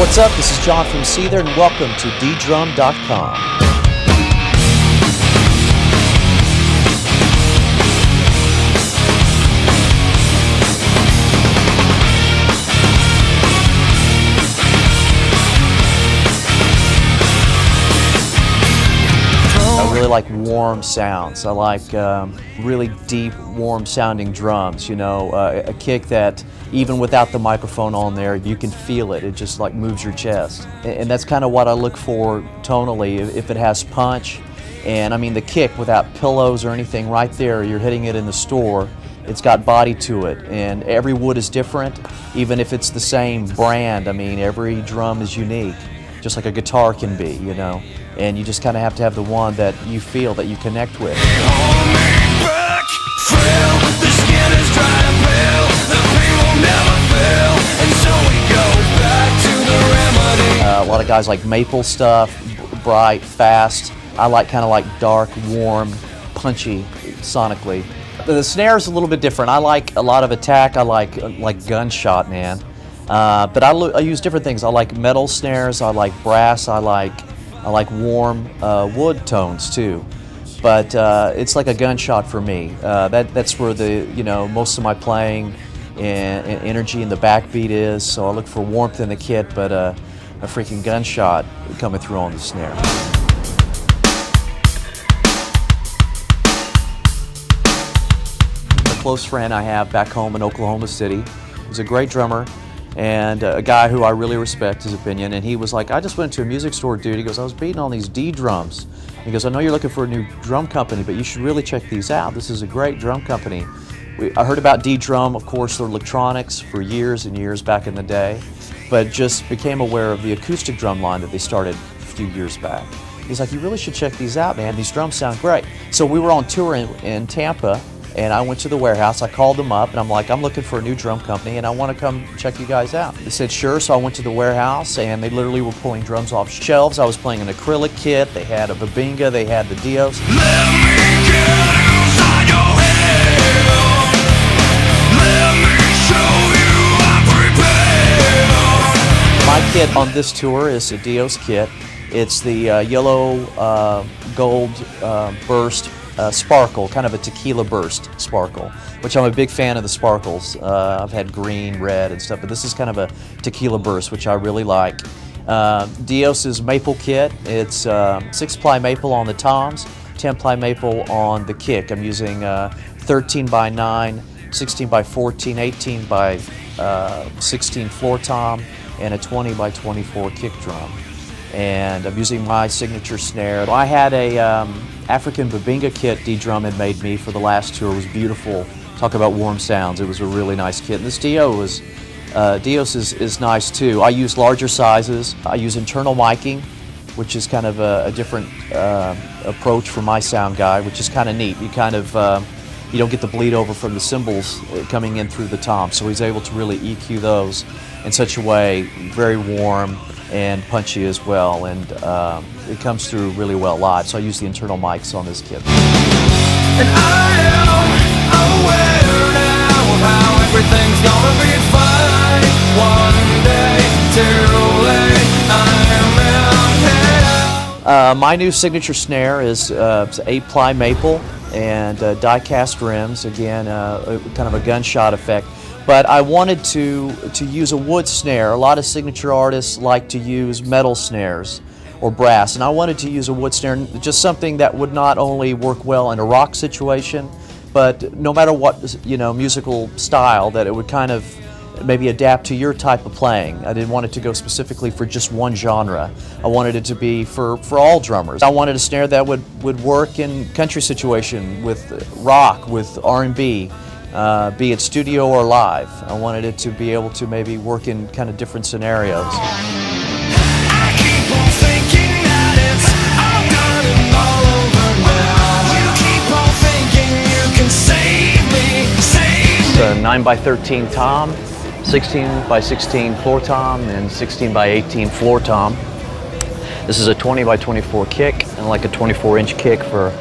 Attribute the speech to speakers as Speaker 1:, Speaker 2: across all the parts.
Speaker 1: What's up? This is John from Seether, and welcome to ddrum.com. I really like warm sounds. I like really deep, warm sounding drums. You know, a kick that even without the microphone on there, you can feel it. It just like moves your chest. And that's kind of what I look for tonally, if it has punch. And I mean the kick without pillows or anything right there, you're hitting it in the store. It's got body to it, and every wood is different, even if it's the same brand. I mean, every drum is unique, just like a guitar can be, you know. And you just kind of have to have the one that you feel, that you connect with. A lot of guys like maple stuff, bright, fast. I like kind of like dark, warm, punchy sonically. The snare is a little bit different. I like a lot of attack. I like gunshot, man. But I use different things. I like metal snares. I like brass. I like warm wood tones too. But it's like a gunshot for me. That's where most of my playing and energy and the backbeat is. So I look for warmth in the kit, but a freaking gunshot coming through on the snare. A close friend I have back home in Oklahoma City. He's a great drummer and a guy who I really respect his opinion. And he was like, I just went to a music store, dude. He goes, I was beating on these D drums. He goes, I know you're looking for a new drum company, but you should really check these out. This is a great drum company. I heard about D-Drum, of course, they're electronics for years and years back in the day, but just became aware of the acoustic drum line that they started a few years back. He's like, you really should check these out, man. These drums sound great. So we were on tour in Tampa, and I went to the warehouse. I called them up, and I'm like, I'm looking for a new drum company, and I want to come check you guys out. They said, sure. So I went to the warehouse, and they literally were pulling drums off shelves. I was playing an acrylic kit. They had a Babinga. They had the Dios. Let me get inside your head. Let me show you I'm prepared. My kit on this tour is a Dios kit. It's the yellow gold burst sparkle, kind of a tequila burst sparkle, which I'm a big fan of the sparkles. I've had green, red, and stuff, but this is kind of a tequila burst, which I really like. Dios's maple kit, it's 6-ply maple on the toms, 10-ply maple on the kick. I'm using 13 by 9, 16 by 14, 18 by 16 floor tom, and a 20 by 24 kick drum. And I'm using my signature snare. I had a African Babinga kit D-Drum had made me for the last tour. It was beautiful. Talk about warm sounds. It was a really nice kit. And this Dios is nice too. I use larger sizes. I use internal miking, which is kind of a different approach for my sound guy, which is kind of neat. You kind of you don't get the bleed over from the cymbals coming in through the tom. So he's able to really EQ those in such a way, very warm and punchy as well, and it comes through really well live. So I use the internal mics on this kit. And I am aware now of how everything's gonna be fine. One day, too late, I am my new signature snare is 8-ply maple and die-cast rims. Again, kind of a gunshot effect. But I wanted to use a wood snare. A lot of signature artists like to use metal snares or brass, and I wanted to use a wood snare, just something that would not only work well in a rock situation, but no matter what musical style, that it would kind of maybe adapt to your type of playing. I didn't want it to go specifically for just one genre. I wanted it to be for all drummers. I wanted a snare that would work in country situation, with rock, with R&B. Be it studio or live. I wanted it to be able to maybe work in kind of different scenarios. I keep on thinking that it's all done and all over now. You keep on thinking you can save me, save me. It's a 9 by 13 tom, 16 by 16 floor tom, and 16 by 18 floor tom. This is a 20 by 24 kick, and like a 24-inch kick for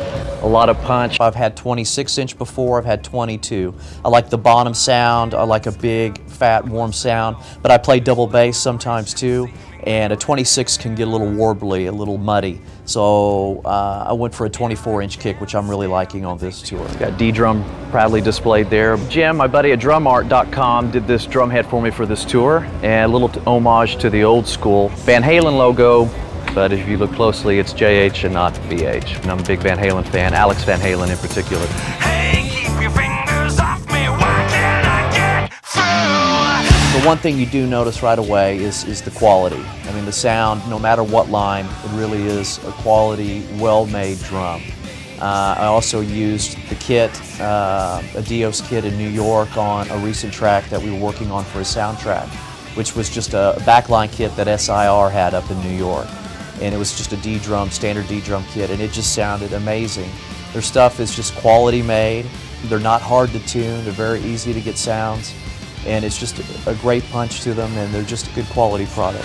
Speaker 2: a lot of punch.
Speaker 1: I've had 26-inch before, I've had 22. I like the bottom sound, I like a big, fat, warm sound, but I play double bass sometimes too, and a 26 can get a little warbly, a little muddy. So I went for a 24-inch kick, which I'm really liking on this tour.
Speaker 2: Got D-drum proudly displayed there. Jim, my buddy at drumart.com, did this drum head for me for this tour, and a little homage to the old school Van Halen logo, but if you look closely, it's JH and not BH. And I'm a big Van Halen fan, Alex Van Halen in particular.
Speaker 3: Hey, keep your fingers off me, why can't I get through?
Speaker 1: The one thing you do notice right away is the quality. I mean, the sound, no matter what line, it really is a quality, well-made drum. I also used the kit, a Dios kit in New York on a recent track that we were working on for a soundtrack, which was just a backline kit that SIR had up in New York. And it was just a D-drum, standard D-drum kit, and it just sounded amazing. Their stuff is just quality made. They're not hard to tune. They're very easy to get sounds, and it's just a great punch to them, and they're just a good quality product.